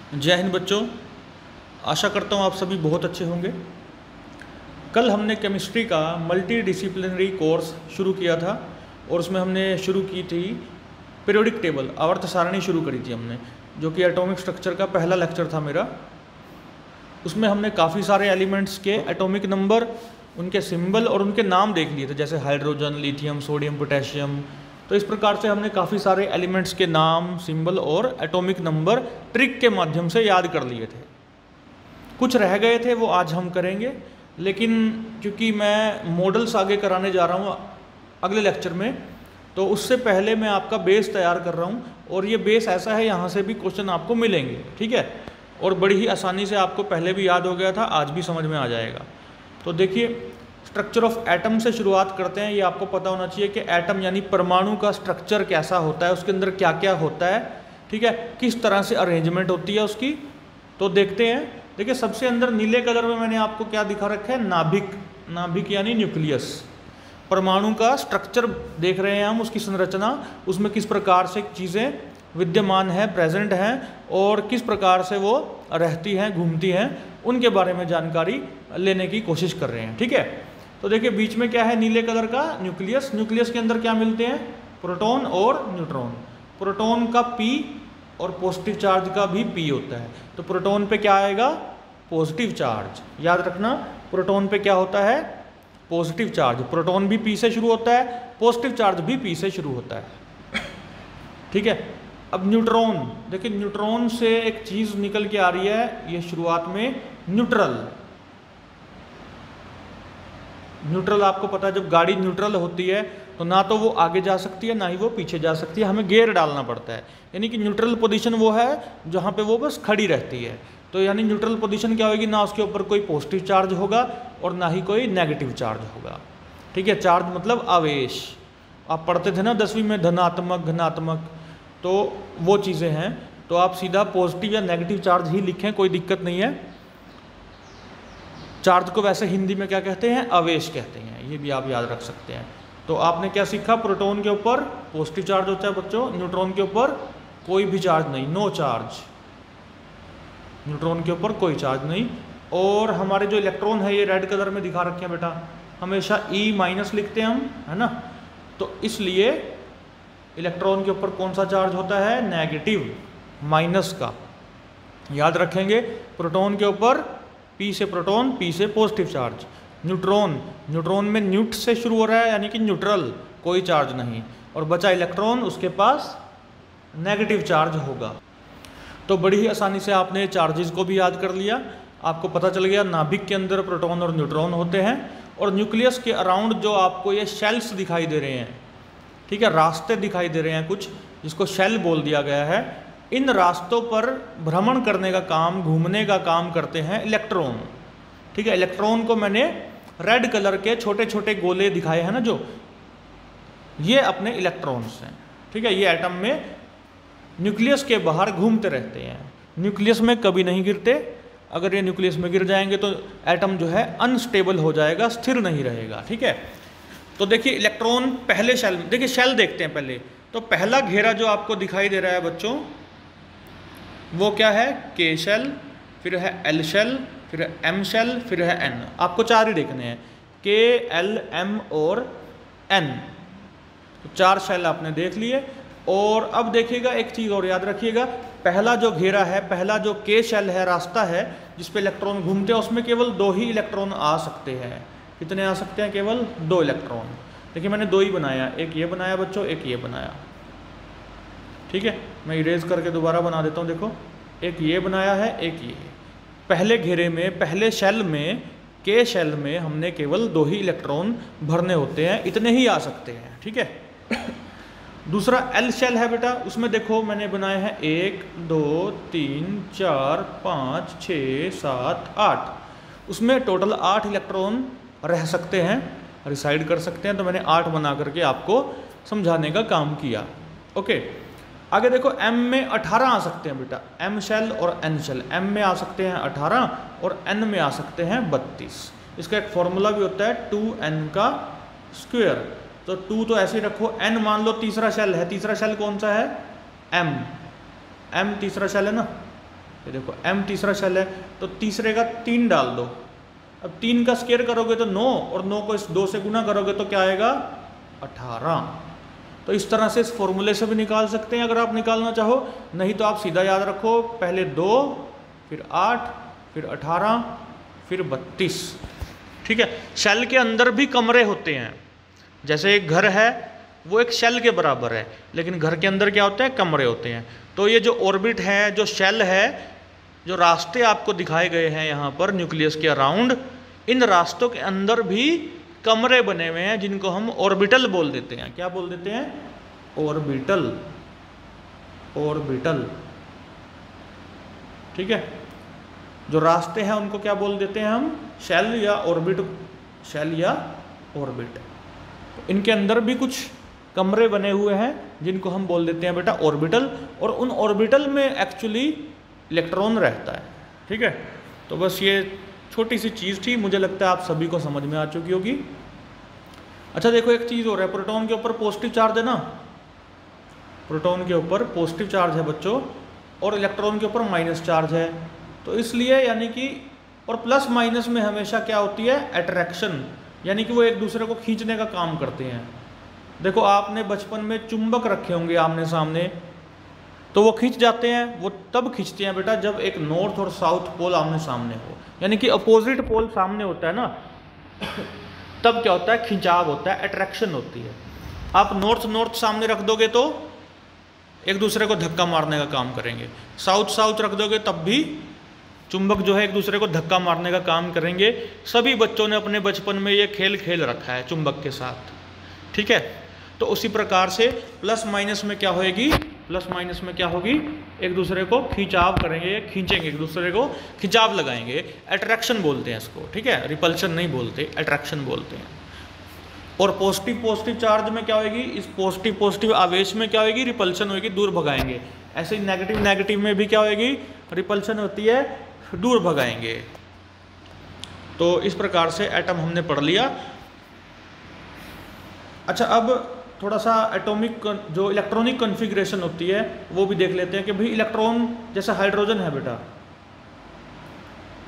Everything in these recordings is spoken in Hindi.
जय हिंद बच्चों, आशा करता हूँ आप सभी बहुत अच्छे होंगे। कल हमने केमिस्ट्री का मल्टी डिसिप्लिनरी कोर्स शुरू किया था और उसमें हमने शुरू की थी पीरियोडिक टेबल, आवर्त सारणी शुरू करी थी हमने, जो कि एटॉमिक स्ट्रक्चर का पहला लेक्चर था मेरा। उसमें हमने काफ़ी सारे एलिमेंट्स के एटॉमिक नंबर, उनके सिंबल और उनके नाम देख लिए थे, जैसे हाइड्रोजन, लिथियम, सोडियम, पोटेशियम। तो इस प्रकार से हमने काफ़ी सारे एलिमेंट्स के नाम, सिंबल और एटॉमिक नंबर ट्रिक के माध्यम से याद कर लिए थे। कुछ रह गए थे, वो आज हम करेंगे, लेकिन क्योंकि मैं मॉडल्स आगे कराने जा रहा हूँ अगले लेक्चर में, तो उससे पहले मैं आपका बेस तैयार कर रहा हूँ। और ये बेस ऐसा है, यहाँ से भी क्वेश्चन आपको मिलेंगे, ठीक है। और बड़ी ही आसानी से आपको पहले भी याद हो गया था, आज भी समझ में आ जाएगा। तो देखिए, स्ट्रक्चर ऑफ एटम से शुरुआत करते हैं। ये आपको पता होना चाहिए कि एटम यानी परमाणु का स्ट्रक्चर कैसा होता है, उसके अंदर क्या क्या होता है, ठीक है, किस तरह से अरेंजमेंट होती है उसकी। तो देखते हैं। देखिए, सबसे अंदर नीले कलर में मैंने आपको क्या दिखा रखा है, नाभिक। नाभिक यानी न्यूक्लियस, परमाणु का स्ट्रक्चर देख रहे हैं हम, उसकी संरचना, उसमें किस प्रकार से चीज़ें विद्यमान है, प्रेजेंट हैं, और किस प्रकार से वो रहती हैं, घूमती हैं, उनके बारे में जानकारी लेने की कोशिश कर रहे हैं, ठीक है। तो देखिए, बीच में क्या है, नीले कलर का न्यूक्लियस। न्यूक्लियस के अंदर क्या मिलते हैं, प्रोटॉन और न्यूट्रॉन। प्रोटॉन का P और पॉजिटिव चार्ज का भी P होता है। तो प्रोटॉन पे क्या आएगा, पॉजिटिव चार्ज। याद रखना, प्रोटॉन पे क्या होता है, पॉजिटिव चार्ज। प्रोटॉन भी P से शुरू होता है, पॉजिटिव चार्ज भी P से शुरू होता है, ठीक है। अब न्यूट्रॉन, देखिए न्यूट्रॉन से एक चीज़ निकल के आ रही है, ये शुरुआत में न्यूट्रल। न्यूट्रल आपको पता है, जब गाड़ी न्यूट्रल होती है तो ना तो वो आगे जा सकती है, ना ही वो पीछे जा सकती है, हमें गियर डालना पड़ता है। यानी कि न्यूट्रल पोजीशन वो है जहाँ पे वो बस खड़ी रहती है। तो यानी न्यूट्रल पोजीशन क्या होगी, ना उसके ऊपर कोई पॉजिटिव चार्ज होगा और ना ही कोई नेगेटिव चार्ज होगा, ठीक है। चार्ज मतलब आवेश, आप पढ़ते थे ना 10वीं में, धनात्मक, घनात्मक, तो वो चीज़ें हैं। तो आप सीधा पॉजिटिव या नेगेटिव चार्ज ही लिखें, कोई दिक्कत नहीं है। चार्ज को वैसे हिंदी में क्या कहते हैं, आवेश कहते हैं, ये भी आप याद रख सकते हैं। तो आपने क्या सीखा, प्रोटॉन के ऊपर पॉजिटिव चार्ज होता है बच्चों, न्यूट्रॉन के ऊपर कोई भी चार्ज नहीं, नो चार्ज। न्यूट्रॉन के ऊपर कोई चार्ज नहीं। और हमारे जो इलेक्ट्रॉन है, ये रेड कलर में दिखा रखे हैं बेटा, हमेशा E- लिखते हैं हम, है ना। तो इसलिए इलेक्ट्रॉन के ऊपर कौन सा चार्ज होता है, नेगेटिव, माइनस का। याद रखेंगे, प्रोटॉन के ऊपर P से प्रोटॉन, P से पॉजिटिव चार्ज। न्यूट्रॉन, न्यूट्रॉन में न्यूट से शुरू हो रहा है, यानी कि न्यूट्रल, कोई चार्ज नहीं। और बचा इलेक्ट्रॉन, उसके पास नेगेटिव चार्ज होगा। तो बड़ी ही आसानी से आपने चार्जेस को भी याद कर लिया। आपको पता चल गया नाभिक के अंदर प्रोटॉन और न्यूट्रॉन होते हैं। और न्यूक्लियस के अराउंड जो आपको ये शेल्स दिखाई दे रहे हैं, ठीक है, रास्ते दिखाई दे रहे हैं कुछ, जिसको शेल बोल दिया गया है। इन रास्तों पर भ्रमण करने का काम, घूमने का काम करते हैं इलेक्ट्रॉन, ठीक है। इलेक्ट्रॉन को मैंने रेड कलर के छोटे छोटे गोले दिखाए हैं ना, जो ये अपने इलेक्ट्रॉन्स हैं, ठीक है। ये एटम में न्यूक्लियस के बाहर घूमते रहते हैं, न्यूक्लियस में कभी नहीं गिरते। अगर ये न्यूक्लियस में गिर जाएंगे तो एटम जो है अनस्टेबल हो जाएगा, स्थिर नहीं रहेगा, ठीक है। तो देखिए, इलेक्ट्रॉन पहले शेल, देखिए शेल देखते हैं पहले। तो पहला घेरा जो आपको दिखाई दे रहा है बच्चों, वो क्या है, K शेल, फिर है L शेल, फिर है M शेल, फिर है N। आपको चार ही देखने हैं, K, L, M और N। तो चार शेल आपने देख लिए। और अब देखिएगा, एक चीज़ और याद रखिएगा, पहला जो घेरा है, पहला जो K शेल है, रास्ता है जिस पे इलेक्ट्रॉन घूमते हैं, उसमें केवल 2 ही इलेक्ट्रॉन आ सकते हैं। कितने आ सकते हैं, केवल 2 इलेक्ट्रॉन। देखिए, मैंने 2 ही बनाया, एक ये बनाया बच्चों, एक ये बनाया, ठीक है। मैं इरेज करके दोबारा बना देता हूँ। देखो, एक ये बनाया है, एक ये। पहले घेरे में, पहले शेल में, K शेल में हमने केवल 2 ही इलेक्ट्रॉन भरने होते हैं, इतने ही आ सकते हैं, ठीक है। दूसरा L शेल है बेटा, उसमें देखो मैंने बनाए हैं 1, 2, 3, 4, 5, 6, 7, 8। उसमें टोटल 8 इलेक्ट्रॉन रह सकते हैं, रिसाइड कर सकते हैं। तो मैंने 8 बना करके आपको समझाने का काम किया, ओके। आगे देखो, M में 18 आ सकते हैं बेटा, M शेल और N शेल। M में आ सकते हैं 18 और N में आ सकते हैं 32। इसका एक फॉर्मूला भी होता है 2n का स्क्वायर। तो 2 तो ऐसे ही रखो, N मान लो तीसरा शेल है। तीसरा शेल कौन सा है, M। M तीसरा शेल है ना, ये देखो m तीसरा शेल है, तो तीसरे का 3 डाल दो। अब 3 का स्क्वायर करोगे तो 9, और 9 को इस 2 से गुना करोगे तो क्या आएगा 18। तो इस तरह से इस फॉर्मूले से भी निकाल सकते हैं अगर आप निकालना चाहो, नहीं तो आप सीधा याद रखो, पहले 2 फिर 8 फिर 18 फिर 32। ठीक है, शेल के अंदर भी कमरे होते हैं, जैसे एक घर है वो एक शेल के बराबर है, लेकिन घर के अंदर क्या होते हैं, कमरे होते हैं। तो ये जो ऑर्बिट है, जो शेल है, जो रास्ते आपको दिखाए गए हैं यहाँ पर न्यूक्लियस के अराउंड, इन रास्तों के अंदर भी कमरे बने हुए हैं जिनको हम ऑर्बिटल बोल देते हैं। क्या बोल देते हैं, ऑर्बिटल, ऑर्बिटल। ठीक है, जो रास्ते हैं उनको क्या बोल देते हैं हम, शेल या ऑर्बिट, शेल या ऑर्बिट। इनके अंदर भी कुछ कमरे बने हुए हैं जिनको हम बोल देते हैं बेटा ऑर्बिटल, और उन ऑर्बिटल में एक्चुअली इलेक्ट्रॉन रहता है। ठीक है, तो बस ये छोटी सी चीज़ थी, मुझे लगता है आप सभी को समझ में आ चुकी होगी। अच्छा देखो, एक चीज़ और है, प्रोटॉन के ऊपर पॉजिटिव चार्ज है ना, प्रोटॉन के ऊपर पॉजिटिव चार्ज है बच्चों, और इलेक्ट्रॉन के ऊपर माइनस चार्ज है। तो इसलिए यानी कि, और प्लस माइनस में हमेशा क्या होती है, अट्रैक्शन, यानी कि वो एक दूसरे को खींचने का काम करते हैं। देखो आपने बचपन में चुंबक रखे होंगे आमने सामने, तो वो खींच जाते हैं, वो तब खींचते हैं बेटा जब एक नॉर्थ और साउथ पोल आमने सामने हो, यानी कि अपोजिट पोल सामने होता है ना, तब क्या होता है, खिंचाव होता है, अट्रैक्शन होती है। आप नॉर्थ नॉर्थ सामने रख दोगे तो एक दूसरे को धक्का मारने का काम करेंगे, साउथ साउथ रख दोगे तब भी चुंबक जो है एक दूसरे को धक्का मारने का काम करेंगे। सभी बच्चों ने अपने बचपन में ये खेल खेल रखा है चुंबक के साथ। ठीक है, तो उसी प्रकार से प्लस माइनस में क्या होएगी, प्लस माइनस में क्या होगी, एक दूसरे को खिंचाव करेंगे, खींचेंगे, एक दूसरे को खिंचाव लगाएंगे, अट्रैक्शन बोलते हैं इसको। ठीक है, रिपल्शन नहीं बोलते, अट्रैक्शन बोलते हैं। और पॉजिटिव पॉजिटिव चार्ज में क्या होगी, इस पॉजिटिव पॉजिटिव आवेश में क्या होगी, रिपल्शन होगी, दूर भगाएंगे। ऐसे ही नेगेटिव नेगेटिव में भी क्या होगी, रिपल्शन होती है, दूर भगाएंगे। तो इस प्रकार से एटम हमने पढ़ लिया। अच्छा, अब थोड़ा सा एटॉमिक जो इलेक्ट्रॉनिक कॉन्फ़िगरेशन होती है वो भी देख लेते हैं कि भाई इलेक्ट्रॉन जैसे हाइड्रोजन है बेटा,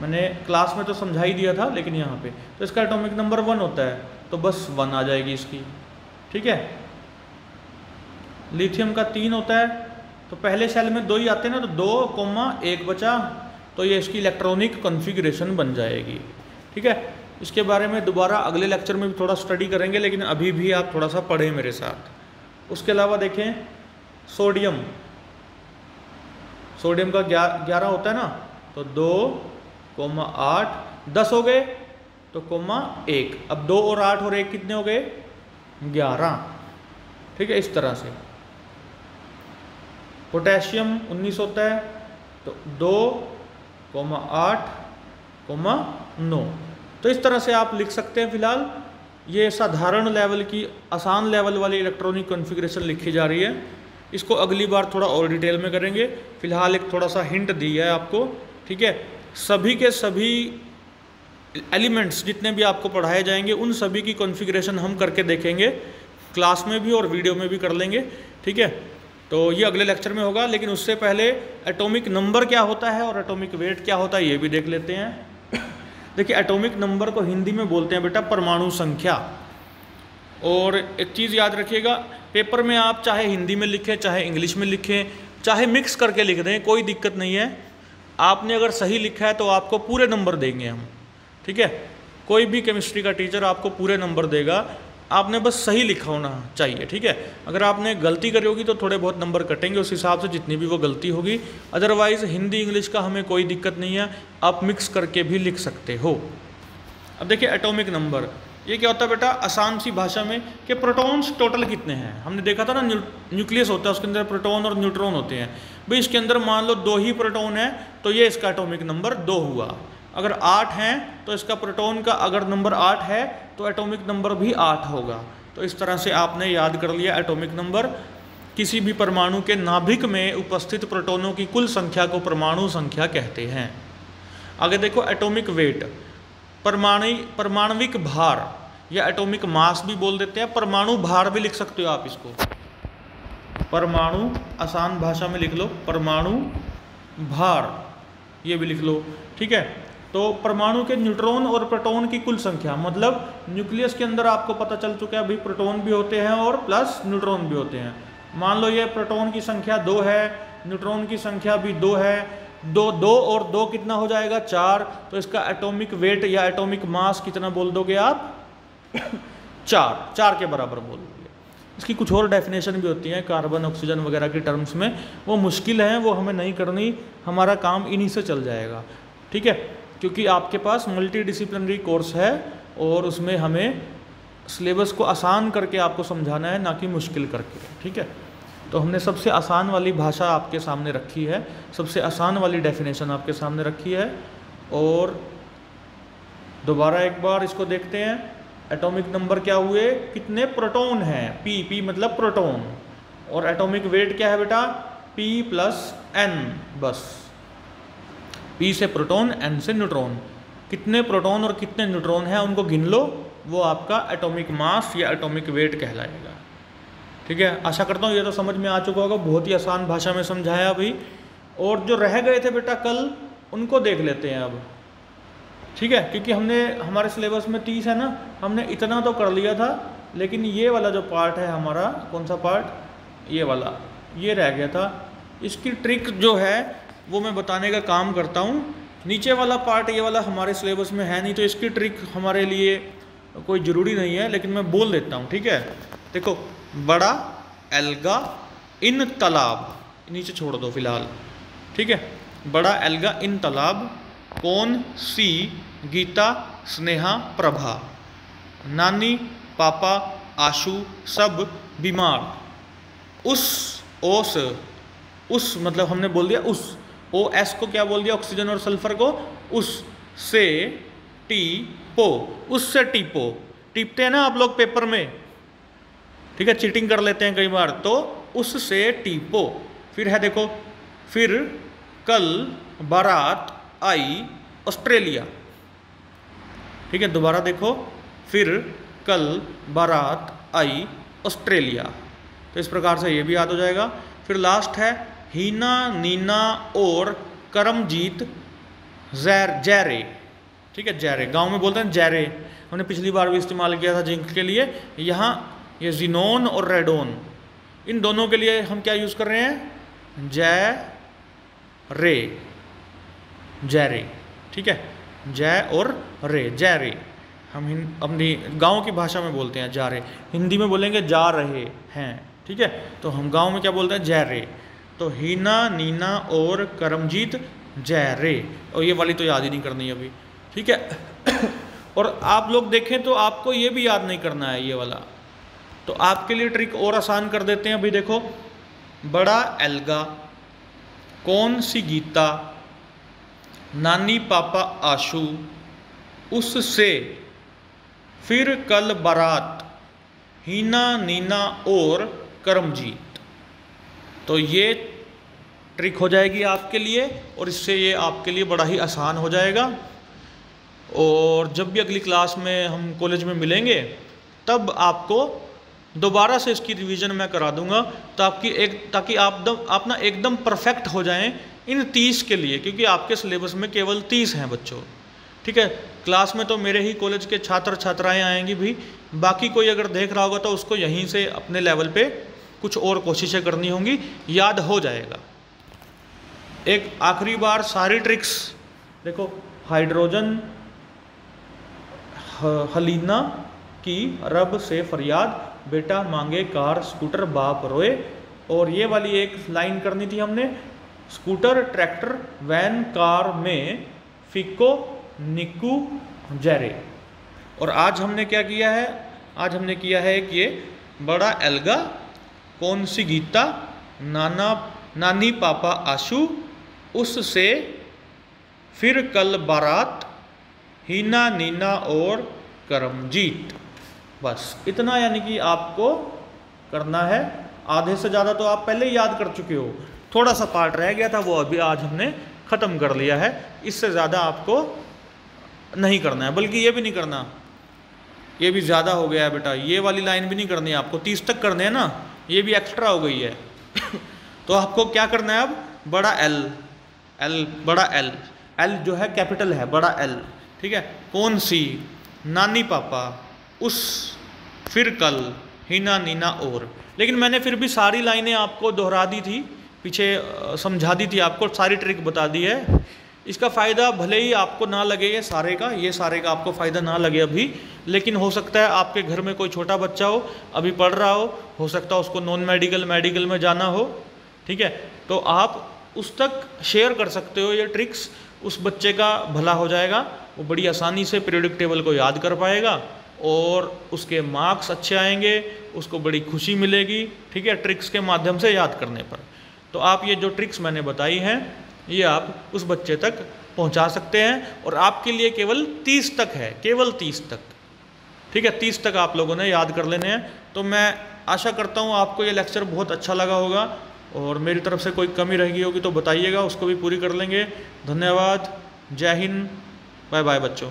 मैंने क्लास में तो समझा ही दिया था, लेकिन यहाँ पे तो इसका एटॉमिक नंबर 1 होता है, तो बस 1 आ जाएगी इसकी। ठीक है, लिथियम का 3 होता है, तो पहले सेल में 2 ही आते हैं ना, तो 2,1 बचा, तो ये इसकी इलेक्ट्रॉनिक कॉन्फ़िगरेशन बन जाएगी। ठीक है, इसके बारे में दोबारा अगले लेक्चर में भी थोड़ा स्टडी करेंगे, लेकिन अभी भी आप थोड़ा सा पढ़ें मेरे साथ। उसके अलावा देखें सोडियम, सोडियम का 11 होता है ना, तो 2,8, 10 हो गए तो कोमा 1, अब 2 और 8 और 1 कितने हो गए, 11। ठीक है, इस तरह से। पोटेशियम 19 होता है, तो 2,8,9। तो इस तरह से आप लिख सकते हैं। फिलहाल ये साधारण लेवल की, आसान लेवल वाली इलेक्ट्रॉनिक कॉन्फ़िगरेशन लिखी जा रही है, इसको अगली बार थोड़ा और डिटेल में करेंगे। फिलहाल एक थोड़ा सा हिंट दिया है आपको। ठीक है, सभी के सभी एलिमेंट्स जितने भी आपको पढ़ाए जाएंगे उन सभी की कॉन्फ़िगरेशन हम करके देखेंगे, क्लास में भी और वीडियो में भी कर लेंगे। ठीक है, तो ये अगले लेक्चर में होगा, लेकिन उससे पहले एटॉमिक नंबर क्या होता है और एटॉमिक वेट क्या होता है ये भी देख लेते हैं। देखिए, एटॉमिक नंबर को हिंदी में बोलते हैं बेटा परमाणु संख्या। और एक चीज़ याद रखिएगा, पेपर में आप चाहे हिंदी में लिखें, चाहे इंग्लिश में लिखें, चाहे मिक्स करके लिख दें, कोई दिक्कत नहीं है। आपने अगर सही लिखा है तो आपको पूरे नंबर देंगे हम। ठीक है, कोई भी केमिस्ट्री का टीचर आपको पूरे नंबर देगा, आपने बस सही लिखा होना चाहिए। ठीक है, अगर आपने गलती करी होगी तो थोड़े बहुत नंबर कटेंगे उस हिसाब से जितनी भी वो गलती होगी। अदरवाइज़ हिंदी इंग्लिश का हमें कोई दिक्कत नहीं है, आप मिक्स करके भी लिख सकते हो। अब देखिए एटॉमिक नंबर, ये क्या होता है बेटा आसान सी भाषा में कि प्रोटॉन्स टोटल कितने हैं। हमने देखा था ना, न्यूक्लियस होता है, उसके अंदर प्रोटॉन और न्यूट्रॉन होते हैं। भाई इसके अंदर मान लो 2 ही प्रोटॉन है, तो ये इसका एटॉमिक नंबर 2 हुआ। अगर 8 हैं तो इसका प्रोटॉन का अगर नंबर 8 है तो एटॉमिक नंबर भी 8 होगा। तो इस तरह से आपने याद कर लिया एटॉमिक नंबर। किसी भी परमाणु के नाभिक में उपस्थित प्रोटॉनों की कुल संख्या को परमाणु संख्या कहते हैं। आगे देखो एटॉमिक वेट, परमाणविक भार या एटॉमिक मास भी बोल देते हैं, परमाणु भार भी लिख सकते हो आप इसको। परमाणु, आसान भाषा में लिख लो परमाणु भार। ये भी लिख लो, ठीक है। तो परमाणु के न्यूट्रॉन और प्रोटॉन की कुल संख्या, मतलब न्यूक्लियस के अंदर आपको पता चल चुका है भाई प्रोटॉन भी होते हैं और प्लस न्यूट्रॉन भी होते हैं। मान लो ये प्रोटॉन की संख्या 2 है, न्यूट्रॉन की संख्या भी 2 है, 2 और 2 कितना हो जाएगा 4, तो इसका एटॉमिक वेट या एटॉमिक मास कितना बोल दोगे आप 4 के बराबर बोल दोगे। इसकी कुछ और डेफिनेशन भी होती है कार्बन ऑक्सीजन वगैरह की टर्म्स में, वो मुश्किल है, वो हमें नहीं करनी, हमारा काम इन्हीं से चल जाएगा, ठीक है। क्योंकि आपके पास मल्टी डिसिप्लिनरी कोर्स है और उसमें हमें सिलेबस को आसान करके आपको समझाना है, ना कि मुश्किल करके, ठीक है। तो हमने सबसे आसान वाली भाषा आपके सामने रखी है, सबसे आसान वाली डेफिनेशन आपके सामने रखी है। और दोबारा एक बार इसको देखते हैं, एटॉमिक नंबर क्या हुए, कितने प्रोटॉन हैं, पी मतलब प्रोटॉन, और एटॉमिक वेट क्या है बेटा P + N, बस P से प्रोटॉन, N से न्यूट्रॉन, कितने प्रोटॉन और कितने न्यूट्रॉन हैं उनको गिन लो, वो आपका एटॉमिक मास या एटॉमिक वेट कहलाएगा, ठीक है। आशा करता हूँ ये तो समझ में आ चुका होगा, बहुत ही आसान भाषा में समझाया अभी। और जो रह गए थे बेटा कल, उनको देख लेते हैं अब, ठीक है। क्योंकि हमने हमारे सिलेबस में 30 है ना, हमने इतना तो कर लिया था, लेकिन ये वाला जो पार्ट है हमारा, कौन सा पार्ट, ये वाला, ये रह गया था। इसकी ट्रिक जो है वो मैं बताने का काम करता हूँ। नीचे वाला पार्ट ये वाला हमारे सिलेबस में है नहीं, तो इसकी ट्रिक हमारे लिए कोई ज़रूरी नहीं है, लेकिन मैं बोल देता हूँ, ठीक है। देखो, बड़ा एल्गा इन तालाब, नीचे छोड़ दो फिलहाल, ठीक है। बड़ा एल्गा इन तालाब, कौन सी गीता स्नेहा प्रभा, नानी पापा आशु सब बीमार, उस मतलब हमने बोल दिया उस, OS को क्या बोल दिया, ऑक्सीजन और सल्फर को, उस से टीपो, उससे टीपो, टीपते हैं ना आप लोग पेपर में, ठीक है, चीटिंग कर लेते हैं कई बार, तो उससे टीपो। फिर है देखो, फिर कल बारात आई ऑस्ट्रेलिया, ठीक है। दोबारा देखो, फिर कल बारात आई ऑस्ट्रेलिया, तो इस प्रकार से ये भी याद हो जाएगा। फिर लास्ट है हीना नीना और करमजीत जैरे, ठीक है, जैरे, गांव में बोलते हैं जैरे, हमने पिछली बार भी इस्तेमाल किया था जिंक के लिए। यहाँ ये जिनोन और रेडोन, इन दोनों के लिए हम क्या यूज़ कर रहे हैं, जैरे, ठीक है, जय और रे, जैरे, हम अपनी गांव की भाषा में बोलते हैं जा रहे, हिंदी में बोलेंगे जा रहे हैं, ठीक है, तो हम गांव में क्या बोलते हैं, जैरे। तो हीना नीना और करमजीत जैरे, और ये वाली तो याद ही नहीं करनी अभी, ठीक है। और आप लोग देखें तो आपको ये भी याद नहीं करना है ये वाला, तो आपके लिए ट्रिक और आसान कर देते हैं। अभी देखो, बड़ा एल्गा, कौन सी गीता, नानी पापा आशु, उससे, फिर कल बारात, हीना नीना और करमजीत। तो ये ट्रिक हो जाएगी आपके लिए, और इससे ये आपके लिए बड़ा ही आसान हो जाएगा। और जब भी अगली क्लास में हम कॉलेज में मिलेंगे, तब आपको दोबारा से इसकी रिवीजन मैं करा दूंगा, ताकि आप ना एकदम परफेक्ट हो जाएं इन 30 के लिए, क्योंकि आपके सिलेबस में केवल 30 हैं बच्चों, ठीक है। क्लास में तो मेरे ही कॉलेज के छात्र छात्राएं आएंगी भी, बाकी कोई अगर देख रहा होगा तो उसको यहीं से अपने लेवल पे कुछ और कोशिशें करनी होंगी, याद हो जाएगा। एक आखिरी बार सारी ट्रिक्स देखो, हाइड्रोजन हलीना की रब से फरियाद, बेटा मांगे कार स्कूटर बाप रोए, और ये वाली एक लाइन करनी थी हमने, स्कूटर ट्रैक्टर वैन कार में फिको निकू जैरे। और आज हमने क्या किया है, आज हमने किया है कि ये बड़ा एल्गा, कौन सी गीता, नानी पापा आशु, उससे, फिर कल बारात, हीना नीना और करमजीत। बस इतना यानी कि आपको करना है। आधे से ज़्यादा तो आप पहले ही याद कर चुके हो, थोड़ा सा पार्ट रह गया था, वो अभी आज हमने ख़त्म कर लिया है। इससे ज़्यादा आपको नहीं करना है, बल्कि ये भी नहीं करना, ये भी ज़्यादा हो गया है बेटा, ये वाली लाइन भी नहीं करनी है आपको, 30 तक करने हैं ना, ये भी एक्स्ट्रा हो गई है। तो आपको क्या करना है अब, बड़ा एल, एल, बड़ा एल, एल जो है कैपिटल है, बड़ा एल, ठीक है। कौन सी, नानी पापा, उस, फिर कल, हिना नीना और। लेकिन मैंने फिर भी सारी लाइनें आपको दोहरा दी थी, पीछे समझा दी थी आपको, सारी ट्रिक बता दी है। इसका फ़ायदा भले ही आपको ना लगे ये सारे का आपको फ़ायदा ना लगे अभी, लेकिन हो सकता है आपके घर में कोई छोटा बच्चा हो, अभी पढ़ रहा हो सकता है उसको नॉन मेडिकल में जाना हो, ठीक है, तो आप उस तक शेयर कर सकते हो ये ट्रिक्स, उस बच्चे का भला हो जाएगा, वो बड़ी आसानी से पीरियोडिक टेबल को याद कर पाएगा और उसके मार्क्स अच्छे आएंगे, उसको बड़ी खुशी मिलेगी, ठीक है, ट्रिक्स के माध्यम से याद करने पर। तो आप ये जो ट्रिक्स मैंने बताई हैं ये आप उस बच्चे तक पहुंचा सकते हैं, और आपके लिए केवल 30 तक है, केवल 30 तक, ठीक है, 30 तक आप लोगों ने याद कर लेने हैं। तो मैं आशा करता हूँ आपको ये लेक्चर बहुत अच्छा लगा होगा, और मेरी तरफ से कोई कमी रह गई होगी तो बताइएगा, उसको भी पूरी कर लेंगे। धन्यवाद, जय हिंद, बाय बाय बच्चों।